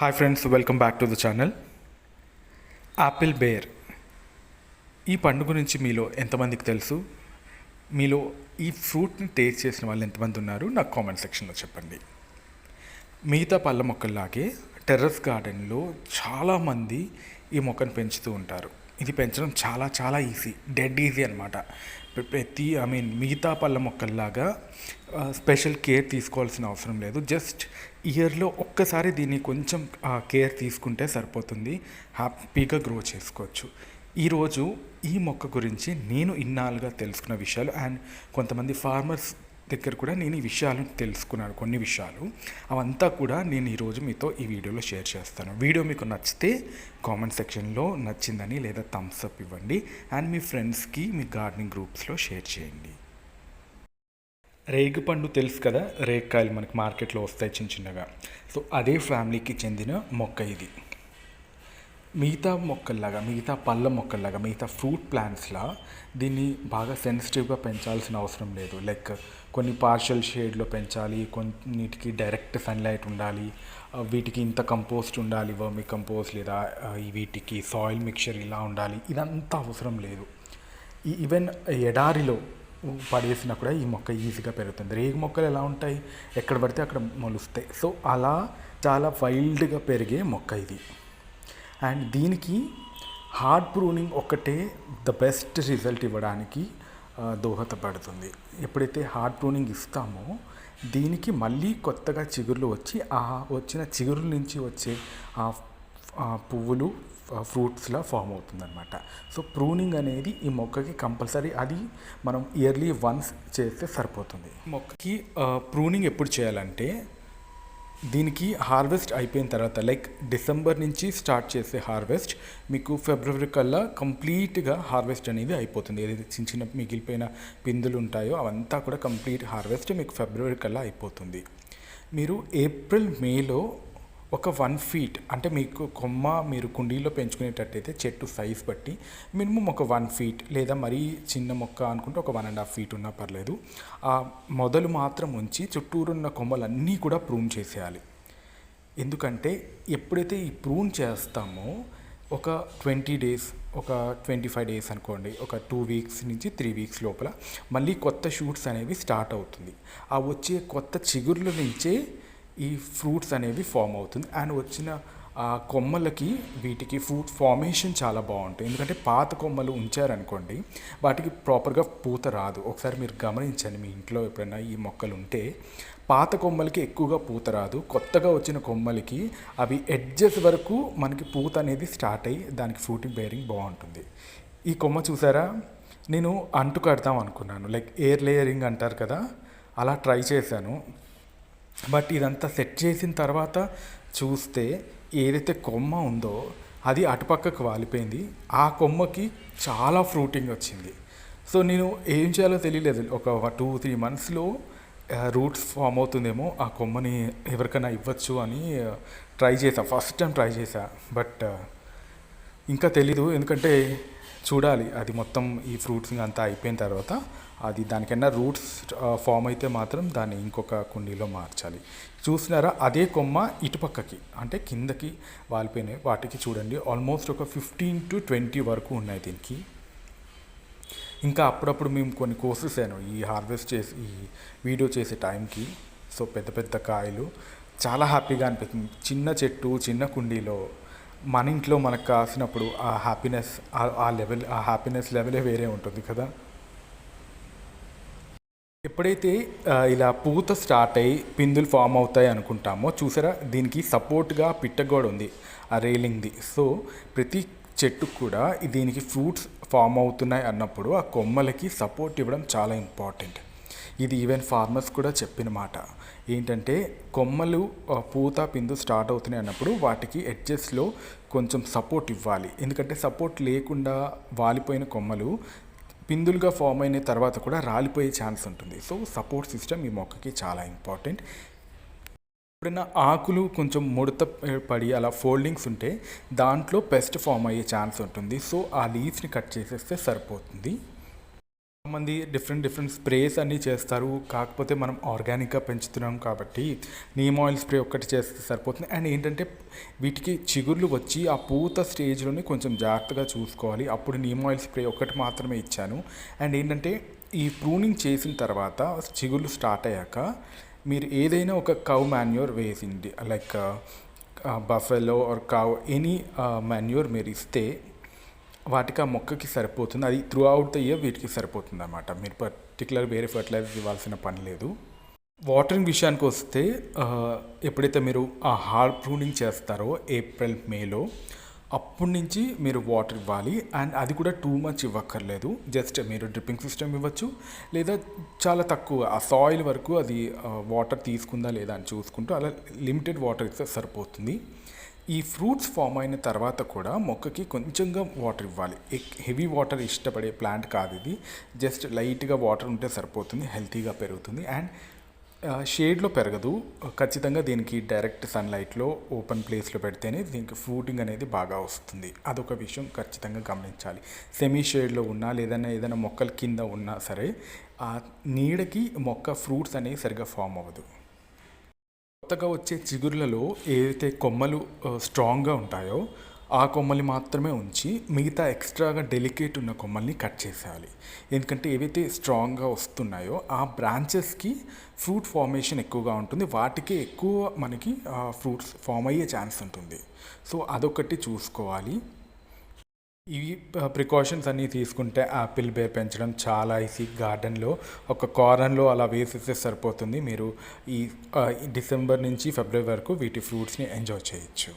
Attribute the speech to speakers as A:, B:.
A: Hi friends, welcome back to the channel. Apple ber ఈ పండు గురించి మీలో ఎంతమందికి తెలుసు? మీలో ఈ ఫ్రూట్ని టేస్ట్ చేసిన వాళ్ళు ఎంతమంది ఉన్నారు? నాకు కామెంట్ సెక్షన్లో చెప్పండి. మిగతా పళ్ళ మొక్కల్లాగే టెర్రస్ గార్డెన్లో చాలామంది ఈ మొక్కను పెంచుతూ ఉంటారు. ఇది పెంచడం చాలా చాలా ఈజీ, డెడ్ ఈజీ అనమాట. మిగతా పళ్ళ మొక్కల్లాగా స్పెషల్ కేర్ తీసుకోవాల్సిన అవసరం లేదు. జస్ట్ ఇయర్లో ఒక్కసారి దీన్ని కొంచెం కేర్ తీసుకుంటే సరిపోతుంది. హ్యాపీగా గ్రో చేసుకోవచ్చు. ఈరోజు ఈ మొక్క గురించి నేను ఇన్నాళ్ళుగా తెలుసుకున్న విషయాలు, అండ్ కొంతమంది ఫార్మర్స్ దగ్గర కూడా నేను ఈ విషయాలు తెలుసుకున్నాను. కొన్ని విషయాలు అవంతా కూడా నేను ఈరోజు మీతో ఈ వీడియోలో షేర్ చేస్తాను. వీడియో మీకు నచ్చితే కామెంట్ సెక్షన్లో నచ్చిందని లేదా థమ్స్ అప్ ఇవ్వండి, అండ్ మీ ఫ్రెండ్స్కి మీ గార్డెనింగ్ గ్రూప్స్లో షేర్ చేయండి. రేగుపండు తెలుసు కదా, రేగికాయలు మనకి మార్కెట్లో వస్తాయి చిన్న చిన్నగా. సో అదే ఫ్యామిలీకి చెందిన మొక్క ఇది. మిగతా మొక్కల్లాగా, మిగతా పళ్ళ మొక్కల్లాగా, మిగతా ఫ్రూట్ ప్లాంట్స్లా దీన్ని బాగా సెన్సిటివ్గా పెంచాల్సిన అవసరం లేదు. లైక్ కొన్ని పార్షల్ షేడ్లో పెంచాలి, కొన్నిటికి డైరెక్ట్ సన్లైట్ ఉండాలి, వీటికి ఇంత కంపోస్ట్ ఉండాలి, వర్మి కంపోస్ట్, లేదా వీటికి సాయిల్ మిక్చర్ ఇలా ఉండాలి, ఇదంతా అవసరం లేదు. ఈవెన్ ఎడారిలో పడేసినా కూడా ఈ మొక్క ఈజీగా పెరుగుతుంది. రేగు మొక్కలు ఎలా ఉంటాయి, ఎక్కడ పడితే అక్కడ మొలుస్తాయి. సో అలా చాలా వైల్డ్గా పెరిగే మొక్క ఇది. అండ్ దీనికి హార్డ్ ప్రూనింగ్ ఒక్కటే ద బెస్ట్ రిజల్ట్ ఇవ్వడానికి దోహదపడుతుంది. ఎప్పుడైతే హార్డ్ ప్రూనింగ్ ఇస్తామో దీనికి మళ్ళీ కొత్తగా చిగుర్లు వచ్చి ఆ వచ్చిన చిగురుల నుంచి వచ్చే ఆ పువ్వులు ఫ్రూట్స్లా ఫామ్ అవుతుందన్నమాట. సో ప్రూనింగ్ అనేది ఈ మొక్కకి కంపల్సరీ, అది మనం ఇయర్లీ వన్స్ చేస్తే సరిపోతుంది. మొక్కకి ప్రూనింగ్ ఎప్పుడు చేయాలంటే, దీనికి హార్వెస్ట్ అయిపోయిన తర్వాత, లైక్ డిసెంబర్ నుంచి స్టార్ట్ చేసే హార్వెస్ట్ మీకు ఫిబ్రవరి కల్లా కంప్లీట్గా హార్వెస్ట్ అనేది అయిపోతుంది. ఏదైతే చిన్న చిన్న మిగిలిపోయిన పిందులు ఉంటాయో అవంతా కూడా కంప్లీట్ హార్వెస్ట్ మీకు ఫిబ్రవరి కల్లా అయిపోతుంది. మీరు ఏప్రిల్ మేలో ఒక 1 feet, అంటే మీకు కొమ్మ మీరు కుండీలో పెంచుకునేటట్టయితే చెట్టు సైజ్ బట్టి మినిమం ఒక 1 feet, లేదా మరీ చిన్న మొక్క అనుకుంటే ఒక 1.5 feet ఉన్నా పర్లేదు. ఆ మొదలు మాత్రం ఉంచి చుట్టూరున్న కొమ్మలన్నీ కూడా ప్రూన్ చేసేయాలి. ఎందుకంటే ఎప్పుడైతే ఈ ప్రూన్ చేస్తామో ఒక 20 days, ఒక 25 days అనుకోండి, ఒక 2 weeks నుంచి 3 weeks లోపల మళ్ళీ కొత్త షూట్స్ అనేవి స్టార్ట్ అవుతుంది. ఆ వచ్చే కొత్త చిగుర్ల నుంచే ఈ ఫ్రూట్స్ అనేవి ఫామ్ అవుతుంది. అండ్ వచ్చిన కొమ్మలకి వీటికి ఫ్రూట్ ఫార్మేషన్ చాలా బాగుంటుంది. ఎందుకంటే పాత కొమ్మలు ఉంచారనుకోండి, వాటికి ప్రాపర్గా పూత రాదు. ఒకసారి మీరు గమనించండి, మీ ఇంట్లో ఎప్పుడైనా ఈ మొక్కలు ఉంటే పాత కొమ్మలకి ఎక్కువగా పూత రాదు. కొత్తగా వచ్చిన కొమ్మలకి అవి ఎడ్జెస్ వరకు మనకి పూత అనేది స్టార్ట్ అయ్యి దానికి ఫ్రూటింగ్ బేరింగ్ బాగుంటుంది. ఈ కొమ్మ చూసారా, నేను అంటు కడతాం అనుకున్నాను, లైక్ ఎయిర్ లేయరింగ్ అంటారు కదా, అలా ట్రై చేశాను. బట్ ఇదంతా సెట్ చేసిన తర్వాత చూస్తే ఏదైతే కొమ్మ ఉందో అది అటుపక్కకు వాలిపోయింది. ఆ కొమ్మకి చాలా ఫ్రూటింగ్ వచ్చింది. సో నేను ఏం చేయాలో తెలియలేదు. ఒక 2-3 monthsలో రూట్స్ ఫామ్ అవుతుందేమో, ఆ కొమ్మని ఎవరికైనా ఇవ్వచ్చు అని ఫస్ట్ టైం ట్రై చేశా. బట్ ఇంకా తెలీదు, ఎందుకంటే చూడాలి అది మొత్తం ఈ ఫ్రూట్స్ అంతా అయిపోయిన తర్వాత. అది దానికన్నా రూట్స్ ఫామ్ అయితే మాత్రం దాన్ని ఇంకొక కుండీలో మార్చాలి. చూసినారా, అదే కొమ్మ ఇటుపక్కకి అంటే కిందకి వాలిపోయినాయి. వాటికి చూడండి ఆల్మోస్ట్ ఒక 15 to 20 వరకు ఉన్నాయి దీనికి. ఇంకా అప్పుడప్పుడు మేము కొన్ని కోసేసాను ఈ హార్వెస్ట్ చేసి ఈ వీడియో చేసే టైంకి. సో పెద్ద పెద్ద కాయలు, చాలా హ్యాపీగా అనిపిస్తుంది. చిన్న చెట్టు చిన్న కుండీలో మన ఇంట్లో మనకు కాసినప్పుడు ఆ హ్యాపీనెస్, ఆ హ్యాపీనెస్ లెవెలే వేరే ఉంటుంది కదా. ఎప్పుడైతే ఇలా పూత స్టార్ట్ అయ్యి పిందులు ఫామ్ అవుతాయి అనుకుంటామో, చూసారా దీనికి సపోర్ట్గా పిట్టగోడ ఉంది, ఆ రేలింగ్ది. సో ప్రతి చెట్టుకు కూడా దీనికి ఫ్రూట్స్ ఫామ్ అవుతున్నాయి అన్నప్పుడు ఆ కొమ్మలకి సపోర్ట్ ఇవ్వడం చాలా ఇంపార్టెంట్. ఇది ఈవెన్ ఫార్మర్స్ కూడా చెప్పిన మాట ఏంటంటే, కొమ్మలు పూత పిందు స్టార్ట్ అవుతున్నాయి అన్నప్పుడు వాటికి ఎడ్జెస్లో కొంచెం సపోర్ట్ ఇవ్వాలి. ఎందుకంటే సపోర్ట్ లేకుండా వాలిపోయిన కొమ్మలు పిందులుగా ఫామ్ అయిన తర్వాత కూడా రాలిపోయే ఛాన్స్ ఉంటుంది. సో సపోర్ట్ సిస్టమ్ ఈ మొక్కకి చాలా ఇంపార్టెంట్. ఎప్పుడైనా ఆకులు కొంచెం ముడత పడి అలా ఫోల్డింగ్స్ ఉంటే దాంట్లో పెస్ట్ ఫామ్ అయ్యే ఛాన్స్ ఉంటుంది. సో ఆ లీవ్స్ని కట్ చేసేస్తే సరిపోతుంది. మంది డిఫరెంట్ స్ప్రేస్ అన్నీ చేస్తారు. కాకపోతే మనం ఆర్గానిక్గా పెంచుతున్నాం కాబట్టి నీమ్ ఆయిల్ స్ప్రే ఒక్కటి చేస్తే సరిపోతుంది. అండ్ ఏంటంటే వీటికి చిగుర్లు వచ్చి ఆ పూత స్టేజ్లోనే కొంచెం జాగ్రత్తగా చూసుకోవాలి. అప్పుడు నీమ్ ఆయిల్ స్ప్రే ఒక్కటి మాత్రమే ఇచ్చాను. అండ్ ఏంటంటే ఈ ప్రూనింగ్ చేసిన తర్వాత చిగుర్లు స్టార్ట్ అయ్యాక మీరు ఏదైనా ఒక కౌ మాన్యూర్ వేసింది, like buffalo or cow any manure మీరు ఇస్తే వాటికి ఆ మొక్కకి సరిపోతుంది. అది త్రూ అవుట్ ద ఇయర్ వీటికి సరిపోతుంది అన్నమాట. మీరు పర్టికులర్ వేరే ఫర్టిలైజర్ ఇవ్వాల్సిన పని లేదు. వాటరింగ్ విషయానికి వస్తే ఎప్పుడైతే మీరు ఆ హార్డ్ ప్రూనింగ్ చేస్తారో ఏప్రిల్ మేలో అప్పటి నుంచి మీరు వాటర్ ఇవ్వాలి. అండ్ అది కూడా టూ మచ్ ఇవ్వక్కర్లేదు. జస్ట్ మీరు డ్రిప్పింగ్ సిస్టమ్ ఇవ్వచ్చు, లేదా చాలా తక్కువ ఆ సాయిల్ వరకు అది వాటర్ తీసుకుందా లేదా అని చూసుకుంటూ అలా లిమిటెడ్ వాటర్ ఇస్తే సరిపోతుంది. ఈ ఫ్రూట్స్ ఫామ్ అయిన తర్వాత కూడా మొక్కకి కొంచెంగా వాటర్ ఇవ్వాలి. హెవీ వాటర్ ఇష్టపడే ప్లాంట్ కాదు ఇది. జస్ట్ లైట్గా వాటర్ ఉంటే సరిపోతుంది, హెల్తీగా పెరుగుతుంది. అండ్ షేడ్లో పెరగదు. ఖచ్చితంగా దీనికి డైరెక్ట్ సన్లైట్లో ఓపెన్ ప్లేస్లో పెడితేనే దీనికి ఫ్రూటింగ్ అనేది బాగా వస్తుంది. అదొక విషయం ఖచ్చితంగా గమనించాలి. సెమీ షేడ్లో ఉన్నా ఏదైనా మొక్కల కింద ఉన్నా సరే ఆ నీడకి మొక్క ఫ్రూట్స్ అనేవి సరిగా ఫామ్ అవ్వదు. కొత్తగా వచ్చే చిగుర్లలో ఏవైతే కొమ్మలు స్ట్రాంగ్గా ఉంటాయో ఆ కొమ్మల్ని మాత్రమే ఉంచి మిగతా ఎక్స్ట్రాగా డెలికేట్ ఉన్న కొమ్మల్ని కట్ చేసేయాలి. ఎందుకంటే ఏవైతే స్ట్రాంగ్గా వస్తున్నాయో ఆ బ్రాంచెస్కి ఫ్రూట్ ఫార్మేషన్ ఎక్కువగా ఉంటుంది, వాటికి ఎక్కువ మనకి ఫ్రూట్స్ ఫామ్ అయ్యే ఛాన్స్ ఉంటుంది. సో అదొకటి చూసుకోవాలి. ఈ ప్రికాషన్స్ అన్నీ తీసుకుంటే యాపిల్ బేర్ పెంచడం చాలా ఈజీ. గార్డెన్లో ఒక కార్నర్లో అలా వేసేస్తే సరిపోతుంది. మీరు ఈ డిసెంబర్ నుంచి ఫిబ్రవరి వరకు వీటి ఫ్రూట్స్ని ఎంజాయ్ చేయొచ్చు.